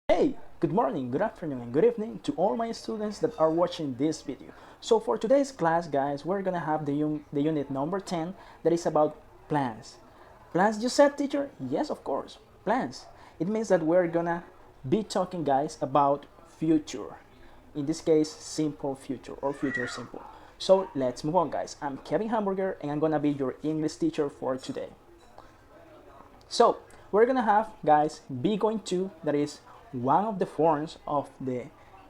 Hey, good morning, good afternoon, and good evening to all my students that are watching this video. So for today's class, guys, we're gonna have the unit number 10 that is about plans. Plans, you said, teacher? Yes, of course, plans. It means that we're gonna be talking, guys, about future. In this case, simple future or future simple. So let's move on, guys. I'm Kevin Hamburger, and I'm gonna be your English teacher for today. So we're gonna have, guys, be going to, that is one of the forms of the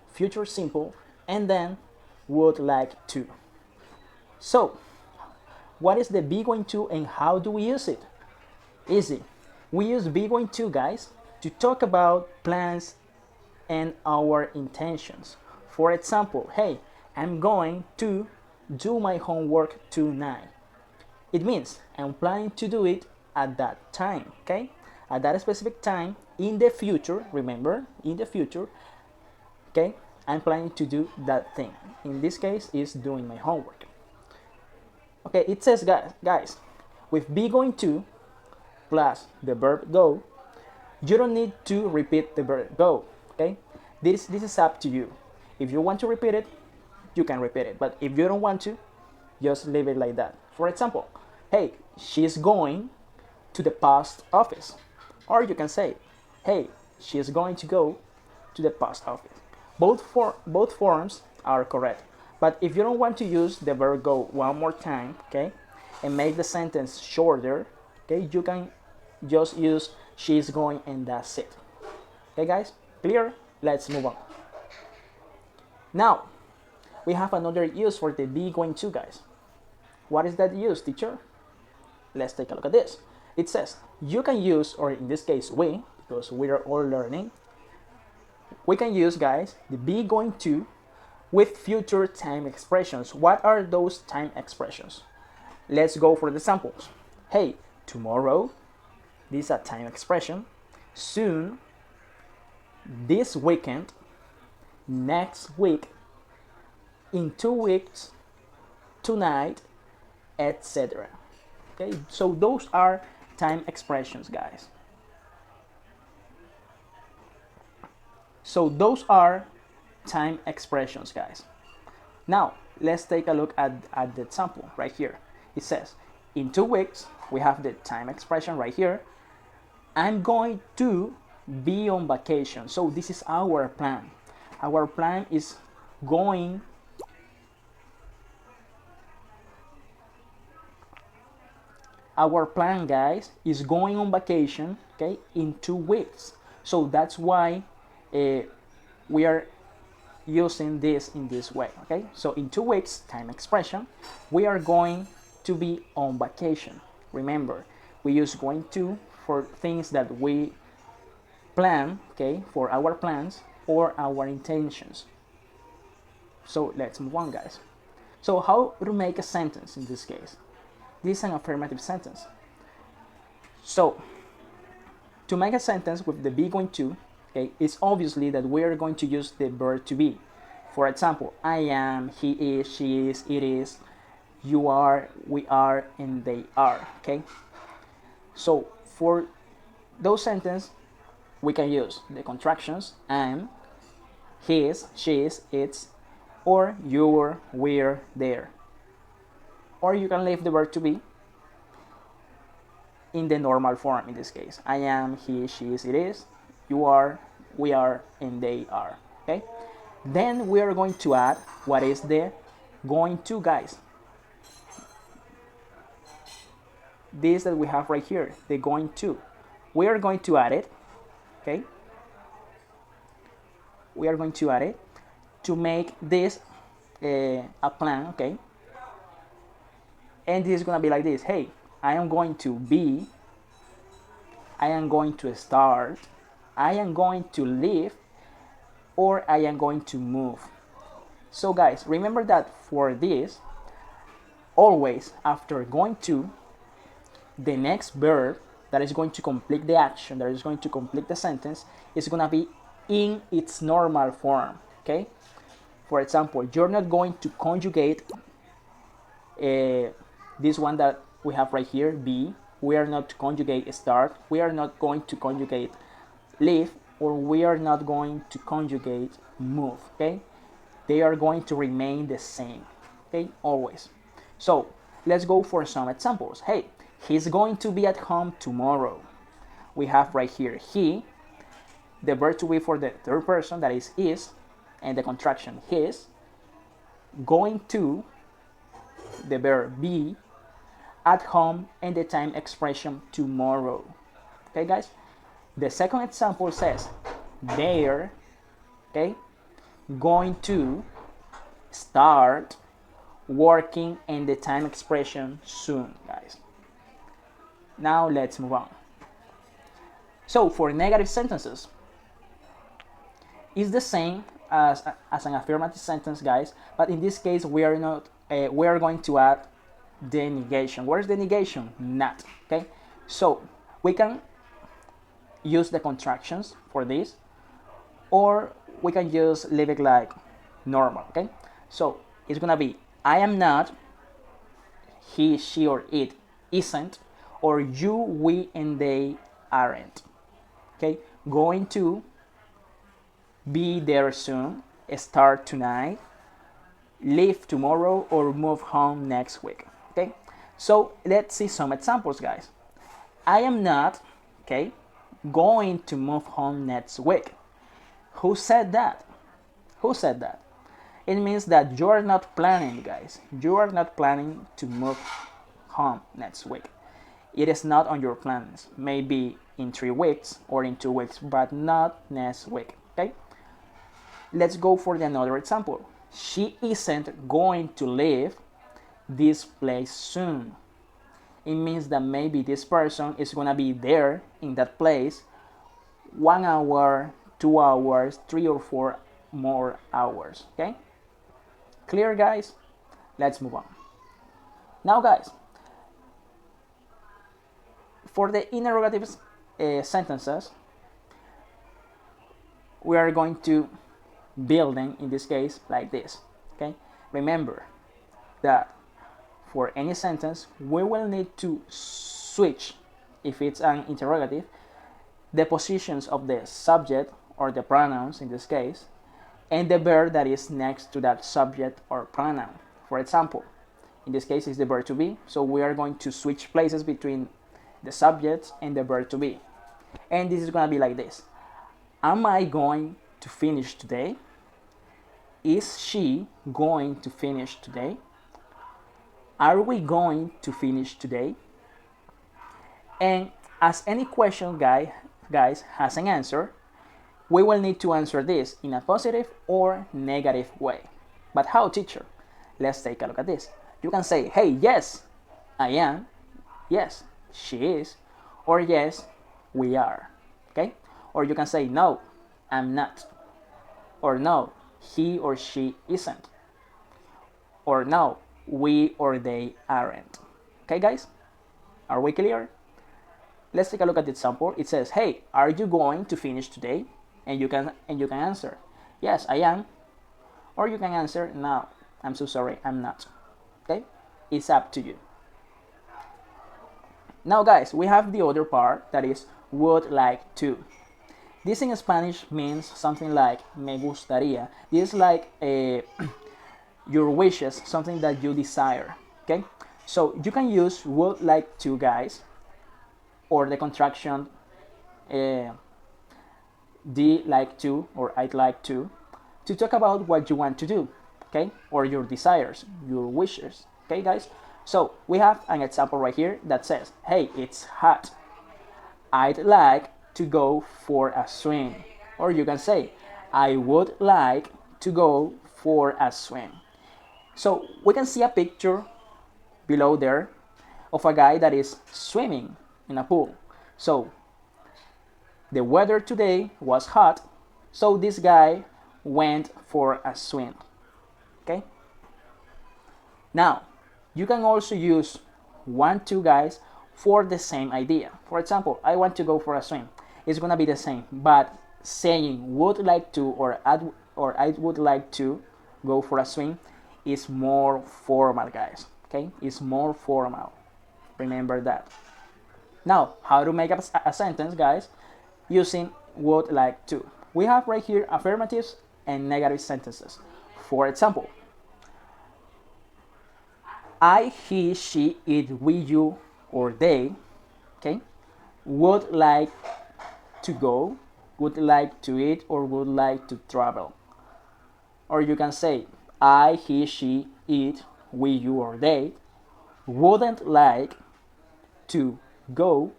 future simple, and then would like to. So what is the be going to and how do we use it? Easy. We use be going to, guys, to talk about plans and our intentions. For example, hey, I'm going to do my homework tonight. It means I'm planning to do it at that time, okay? At that specific time in the future, remember, in the future, okay? I'm planning to do that thing. In this case, is doing my homework. Okay, it says, guys, with be going to plus the verb go, you don't need to repeat the verb go, okay? This is up to you. If you want to repeat it, you can repeat it. But if you don't want to, just leave it like that. For example, hey, she's going to the post office. Or you can say, hey, she's going to go to the post office. Both forms are correct. But if you don't want to use the verb go one more time, okay, and make the sentence shorter, okay, you can just use she's going and that's it. Okay, guys, clear? Let's move on. Now, we have another use for the be going to, guys. What is that use, teacher? Let's take a look at this. It says you can use, or in this case we, because we are all learning, we can use, guys, the be going to with future time expressions. What are those time expressions? Let's go for the samples. Hey, tomorrow, this is a time expression. Soon, this weekend, next week, in 2 weeks, tonight, etc. Okay, so those are time expressions, guys. So those are time expressions, guys. Now let's take a look at the example right here. It says in 2 weeks, we have the time expression right here. I'm going to be on vacation. So this is our plan. Our plan is going our plan, guys, is going on vacation, okay, in 2 weeks. So that's why we are using this in this way, okay? So in 2 weeks, time expression, we are going to be on vacation. Remember, we use going to for things that we plan, okay, for our plans or our intentions. So let's move on, guys. So how to make a sentence in this case? This is an affirmative sentence. So to make a sentence with the be going to, okay, it's obviously that we are going to use the verb to be. For example, I am, he is, she is, it is, you are, we are, and they are, okay? So for those sentences, we can use the contractions am, his, she is, its, or you're, we're, there. Or you can leave the verb to be in the normal form in this case. I am, he, she is, it is, you are, we are, and they are, okay? Then we are going to add what is the going to, guys. This that we have right here, the going to. We are going to add it, okay? We are going to add it to make this a plan, okay? And this is gonna be like this. Hey, I am going to be, I am going to start, I am going to leave, or I am going to move. So guys, remember that for this, always after going to, the next verb that is going to complete the action, that is going to complete the sentence, is gonna be in its normal form, okay? For example, you're not going to conjugate this one that we have right here, be. We are not to conjugate start. We are not going to conjugate leave. or we are not going to conjugate move, okay? They are going to remain the same, okay, always. So let's go for some examples. Hey, he's going to be at home tomorrow. We have right here he, the verb to be for the third person, that is, and the contraction his, going to, the verb be, at home, and the time expression tomorrow. Okay, guys? The second example says they're, okay, going to start working, and the time expression soon, guys. Now let's move on. So for negative sentences, it's the same as an affirmative sentence, guys, but in this case we are not we are going to add the negation. Where's the negation? Not. Okay, so we can use the contractions for this, or we can just leave it like normal. Okay, so it's gonna be I am not, he, she, or it isn't, or you, we, and they aren't. Okay, going to, be there soon, start tonight, leave tomorrow, or move home next week. Okay, so let's see some examples, guys. I am not, okay, going to move home next week. Who said that? Who said that? It means that you are not planning, guys. You are not planning to move home next week. It is not on your plans. Maybe in 3 weeks or in 2 weeks, but not next week. Okay? Let's go for another example. She isn't going to leave this place soon. It means that maybe this person is gonna be there in that place 1 hour, 2 hours, 3 or 4 more hours. Okay? Clear, guys? Let's move on. Now, guys, for the interrogative sentences, we are going to build them in this case like this. Okay? Remember that for any sentence, we will need to switch, if it's an interrogative, the positions of the subject or the pronouns in this case, and the verb that is next to that subject or pronoun. For example, in this case it's the verb to be, so we are going to switch places between the subject and the verb to be. And this is going to be like this. Am I going to finish today? Is she going to finish today? Are we going to finish today? And as any question, guys, has an answer, we will need to answer this in a positive or negative way. But how, teacher? Let's take a look at this. You can say, hey, yes, I am. Yes, she is. Or yes, we are. Okay? Or you can say, no, I'm not. Or no, he or she isn't. Or no, we or they aren't. Okay, guys? Are we clear? Let's take a look at the example. It says, hey, are you going to finish today? And you can answer, yes, I am. Or you can answer, no, I'm so sorry, I'm not. Okay? It's up to you. Now, guys, we have the other part that is would like to. This in Spanish means something like me gustaría. This is like your wishes, something that you desire. Okay? So you can use would like to, guys, or the contraction D like to or I'd like to talk about what you want to do, okay, or your desires, your wishes. Okay, guys, so we have an example right here that says, hey, it's hot, I'd like to go for a swim. Or you can say, I would like to go for a swim. So we can see a picture below there of a guy that is swimming in a pool. So the weather today was hot, so this guy went for a swim. Okay? Now, you can also use want to, guys, for the same idea. For example, I want to go for a swim. It's gonna be the same, but saying would like to or I would like to go for a swim is more formal, guys. Okay? It's more formal. Remember that. Now, how to make up a sentence, guys? Using would like to. We have right here affirmatives and negative sentences. For example, I, he, she, it, we, you, or they, okay, would like to go, would like to eat, or would like to travel. Or you can say, I, he, she, it, we, you, or they wouldn't like to go,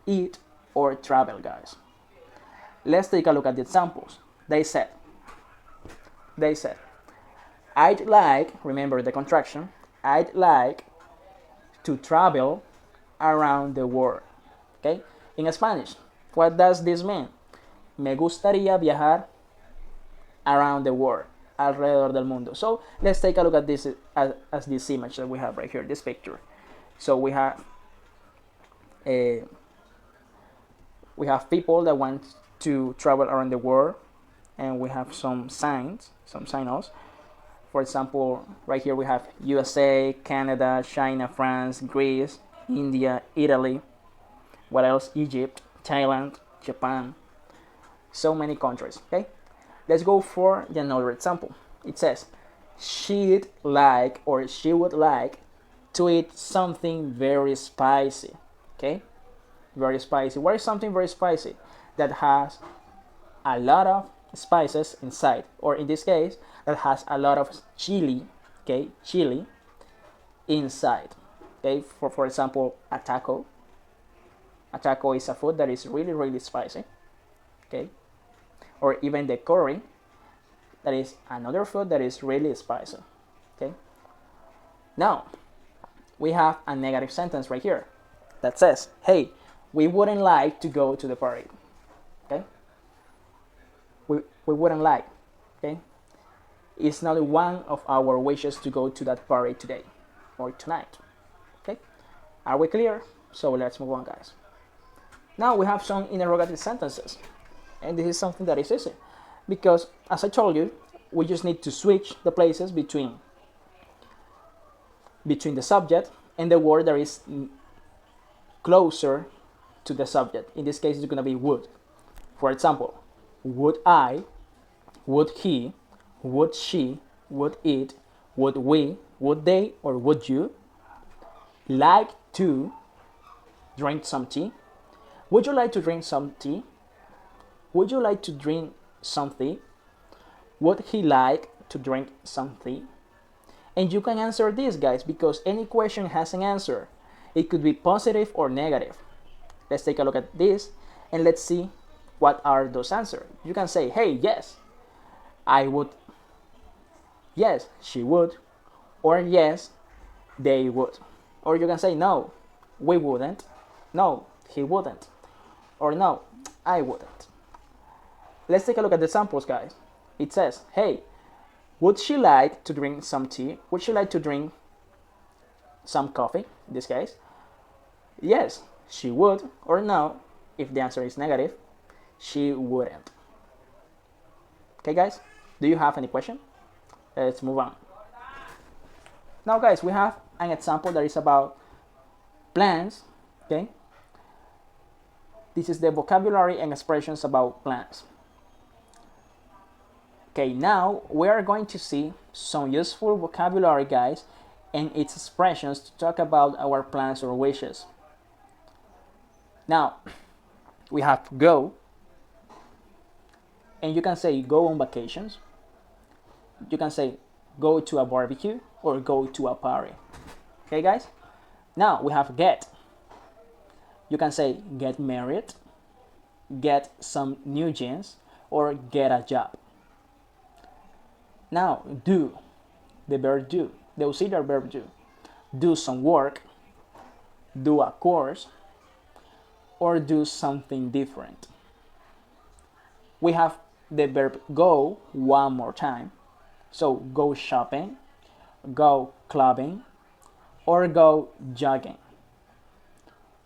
eat, or travel, guys. Let's take a look at the examples. They said, I'd like, remember the contraction, I'd like to travel around the world. Okay? In Spanish, what does this mean? Me gustaría viajar around the world, alrededor del mundo. So let's take a look at this as this image that we have right here, this picture. So we have people that want to travel around the world, and we have some signs, some signals. For example, right here we have USA, Canada, China, France, Greece, India, Italy. What else? Egypt, Thailand, Japan. So many countries. Okay, let's go for another example. It says she'd like, or she would like, to eat something very spicy. Okay, very spicy. What is something very spicy? That has a lot of spices inside, or in this case, that has a lot of chili. Okay, chili inside. Okay, for example, a taco. A taco is a food that is really, really spicy. Okay, or even the curry, that is another food that is really spicy. Okay, now we have a negative sentence right here that says, hey, we wouldn't like to go to the party. Okay, we wouldn't like. Okay, it's not one of our wishes to go to that party today or tonight. Okay, are we clear? So let's move on, guys. Now we have some interrogative sentences, and this is something that is easy because, as I told you, we just need to switch the places between the subject and the word that is closer to the subject. In this case, it's going to be would. For example, would I, would he, would she, would it, would we, would they, or would you like to drink some tea? Would you like to drink some tea? Would you like to drink something? Would he like to drink something? And you can answer this, guys, because any question has an answer. It could be positive or negative. Let's take a look at this and let's see what are those answers. You can say, hey, yes, I would. Yes, she would. Or yes, they would. Or you can say, no, we wouldn't. No, he wouldn't. Or no, I wouldn't. Let's take a look at the samples, guys. It says, hey, would she like to drink some tea? Would she like to drink some coffee, in this case? Yes, she would. Or no, if the answer is negative, she wouldn't. Okay, guys, do you have any question? Let's move on. Now, guys, we have an example that is about plans. Okay, this is the vocabulary and expressions about plans. Okay, now we are going to see some useful vocabulary, guys, and its expressions to talk about our plans or wishes. Now, we have go, and you can say go on vacations. You can say go to a barbecue or go to a party. Okay, guys? Now we have get. You can say get married, get some new jeans, or get a job. Now do, the verb do, the auxiliary verb do. Do some work, do a course, or do something different. We have the verb go one more time. So go shopping, go clubbing, or go jogging.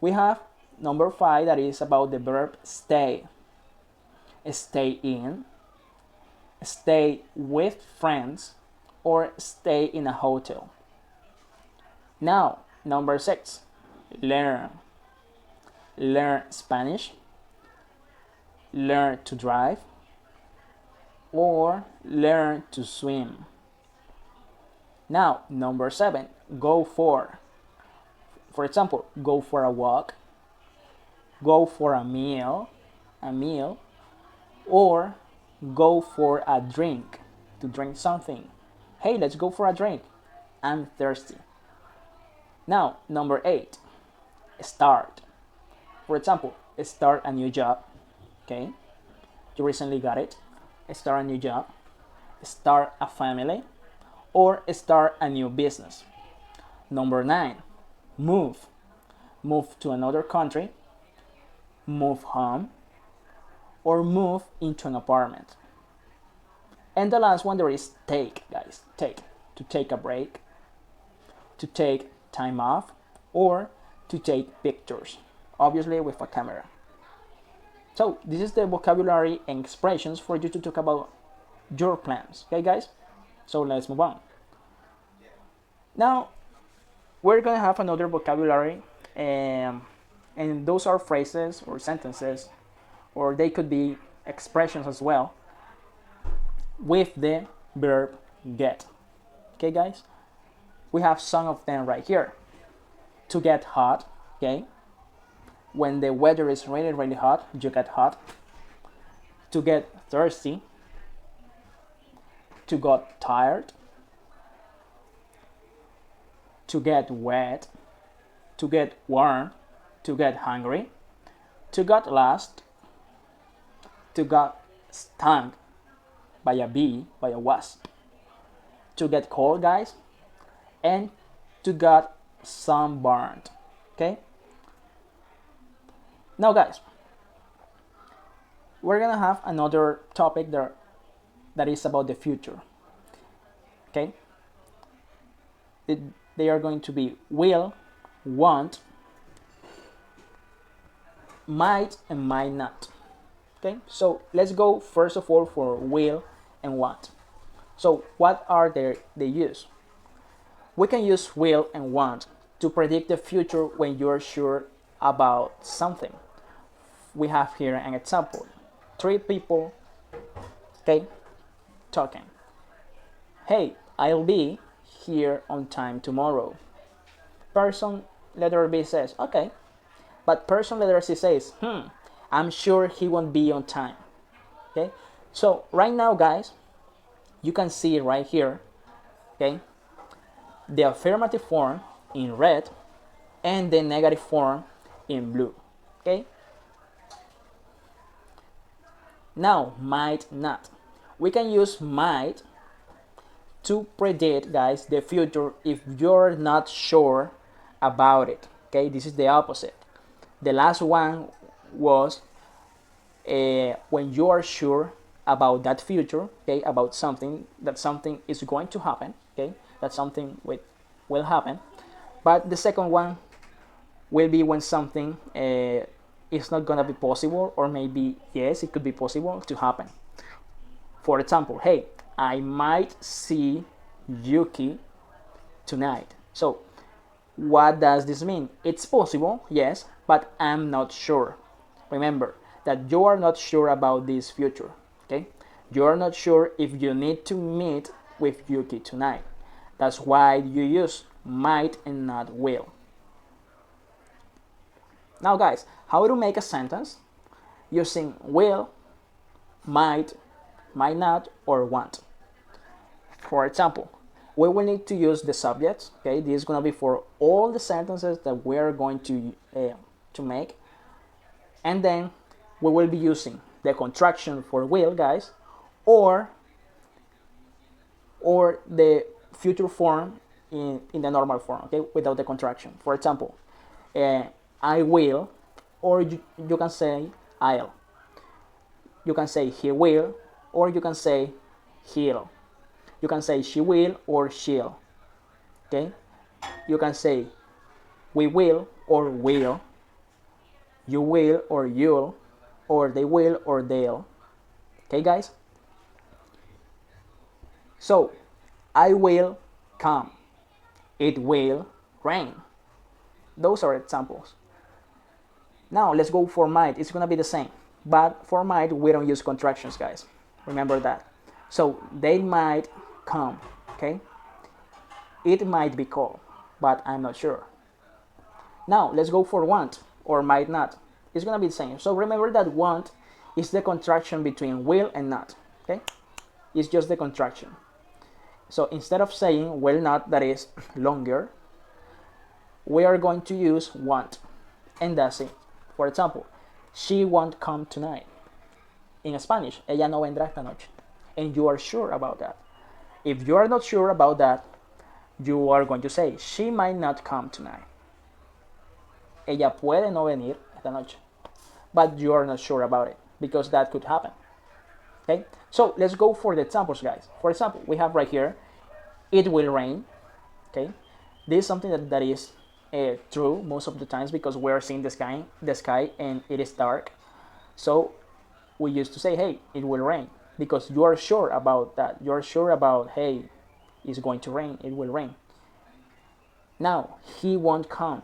We have number 5 that is about the verb stay. Stay in, stay with friends, or stay in a hotel. Now, number 6, learn. Learn Spanish, learn to drive, or learn to swim. Now, number 7, go for. For example, go for a walk, go for a meal, or go for a drink, to drink something. Hey, let's go for a drink. I'm thirsty. Now, number 8, start. For example, start a new job. Okay, you recently got it. Start a new job, start a family, or start a new business. Number 9, move. Move to another country, move home, or move into an apartment. And the last one there is take, guys. Take. To take a break, to take time off, or to take pictures, obviously with a camera. So this is the vocabulary and expressions for you to talk about your plans. Okay, guys? So let's move on. Now, we're going to have another vocabulary, and those are phrases or sentences, or they could be expressions as well, with the verb get. Okay, guys? We have some of them right here. To get hot, okay? When the weather is really, really hot, you get hot. To get thirsty. To get tired. To get wet. To get warm. To get hungry. To get lost. To get stung by a bee, by a wasp. To get cold, guys. And to get sunburned. Okay? Now, guys, we're gonna have another topic there that is about the future. Okay? They are going to be will, want, might, and might not. Okay? So let's go first of all for will and want. So what are they use? We can use will and want to predict the future when you are sure about something. We have here an example. 3 people, okay, talking. Hey, I'll be here on time tomorrow. Person letter B says, okay. But person letter C says, I'm sure he won't be on time. Okay, so right now, guys, you can see right here, okay, the affirmative form in red and the negative form in blue. Okay, now might not. We can use might to predict, guys, the future if you're not sure about it. Okay, this is the opposite. The last one was when you are sure about that future, okay, about something, that something is going to happen, okay, that something will happen. But the second one will be when something is not gonna be possible, or maybe yes, it could be possible to happen. For example, hey, I might see Yuki tonight. So what does this mean? It's possible, yes, but I'm not sure. Remember that you are not sure about this future. Okay, you are not sure if you need to meet with Yuki tonight. That's why you use might and not will. Now, guys, how to make a sentence using will, might not, or want. For example, we will need to use the subject. Okay, this is going to be for all the sentences that we are going to make, and then we will be using the contraction for will, guys, or the future form in the normal form, okay, without the contraction. For example, I will, or you can say I'll. You can say he will, or you can say he'll. You can say she will or she'll. Okay? You can say we will or will. You will or you'll, or they will or they'll. Okay, guys? So, I will come. It will rain. Those are examples. Now, let's go for might. It's going to be the same. But for might, we don't use contractions, guys. Remember that. So they might come, okay? It might be cold, but I'm not sure. Now, let's go for want or might not. It's gonna be the same. So remember that want is the contraction between will and not, okay? It's just the contraction. So instead of saying will not, that is longer, we are going to use want, and that's it. For example, she won't come tonight. In Spanish, ella no vendrá esta noche. And you are sure about that. If you are not sure about that, you are going to say, she might not come tonight. Ella puede no venir esta noche. But you are not sure about it, because that could happen. Okay? So let's go for the examples, guys. For example, we have right here, it will rain. Okay? This is something that is true most of the times, because we are seeing the sky and it is dark. So we used to say, hey, it will rain, because you are sure about that. You are sure about, hey, it's going to rain, it will rain. Now, he won't come.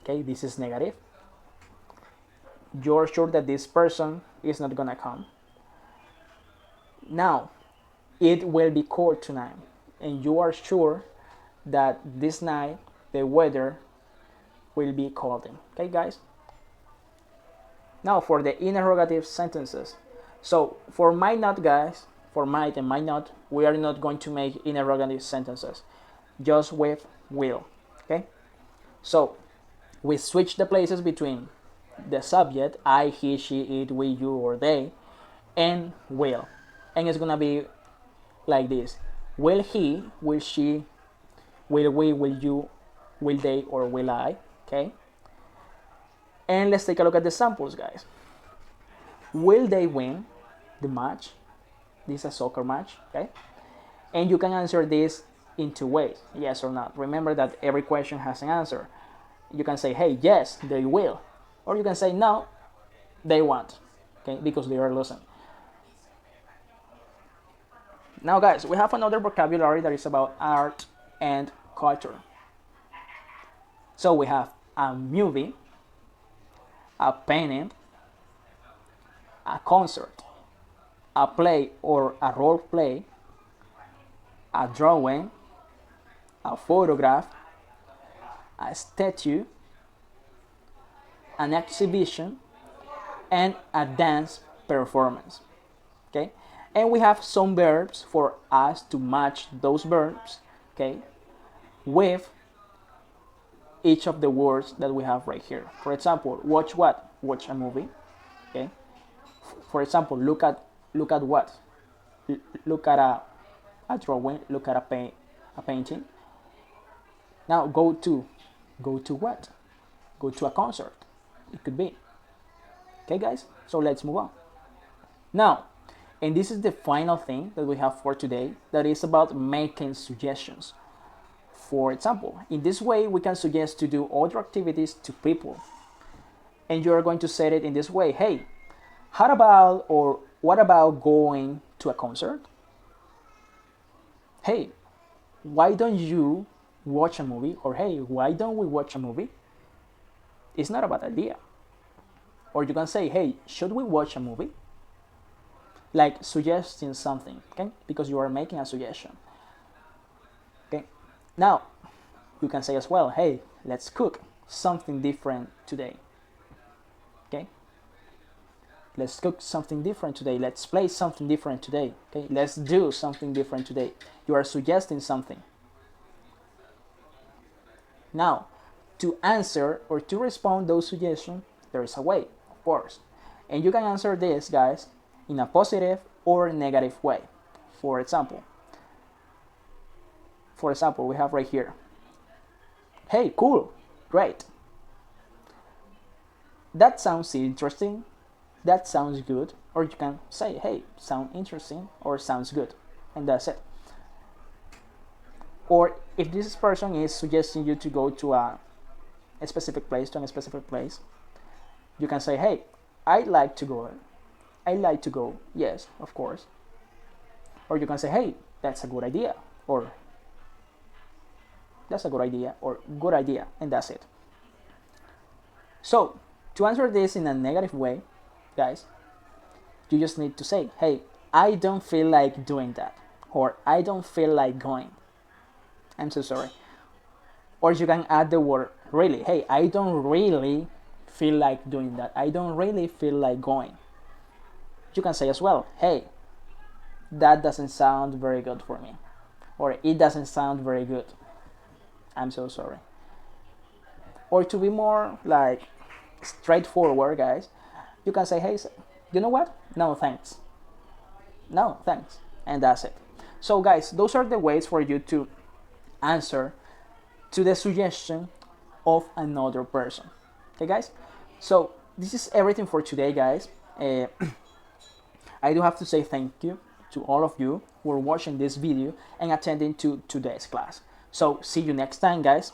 Okay, this is negative. You're sure that this person is not gonna come. Now, it will be cold tonight, and you are sure that this night the weather will be cold. Okay, guys? Now for the interrogative sentences. So for might not, guys, for might and might not, we are not going to make interrogative sentences, just with will. Okay? So we switch the places between the subject, I, he, she, it, we, you, or they, and will. And it's gonna be like this. Will he, will she, will we, will you, will they, or will I? Okay? And let's take a look at the samples, guys. Will they win the match? This is a soccer match, okay? And you can answer this in two ways, yes or not. Remember that every question has an answer. You can say, hey, yes, they will. Or you can say, no, they won't, okay? Because they are losing. Now, guys, we have another vocabulary that is about art and culture. So we have a movie, a painting, a concert, a play or a role play, a drawing, a photograph, a statue, an exhibition, and a dance performance. Okay? And we have some verbs for us to match those verbs, okay, with each of the words that we have right here. For example, watch what? Watch a movie. Okay. For example, look at what? Look at a drawing. Look at a painting. Now go to what? Go to a concert. It could be. Okay, guys. So let's move on. Now, and this is the final thing that we have for today. That is about making suggestions. For example, in this way, we can suggest to do other activities to people. And you're going to say it in this way. Hey, how about or what about going to a concert? Hey, why don't you watch a movie? Or hey, why don't we watch a movie? It's not a bad idea. Or you can say, hey, should we watch a movie? Like suggesting something, okay? Because you are making a suggestion. Okay. Now, you can say as well, hey, let's cook something different today. Okay? Let's cook something different today. Let's play something different today. Okay? Let's do something different today. You are suggesting something. Now, to answer or to respond those suggestions, there is a way, of course. And you can answer this, guys, in a positive or negative way. For example, we have right here, hey, cool, great. That sounds interesting. That sounds good. Or you can say, hey, sound interesting or sounds good. And that's it. Or if this person is suggesting you to go to a specific place, you can say, hey, I'd like to go. I like to go. Yes, of course. Or you can say, hey, that's a good idea. Or that's a good idea. Or good idea. And that's it. So, to answer this in a negative way, guys. You just need to say, hey, I don't feel like doing that, or I don't feel like going. I'm so sorry. Or you can add the word really. Hey, I don't really feel like doing that. I don't really feel like going. You can say as well, hey, that doesn't sound very good for me. Or it doesn't sound very good. I'm so sorry. Or to be more like straightforward, guys, you can say, hey, you know what? No, thanks. No, thanks. And that's it. So, guys, those are the ways for you to answer to the suggestion of another person. Okay, guys? So, this is everything for today, guys. I do have to say thank you to all of you who are watching this video and attending to today's class. So, see you next time, guys.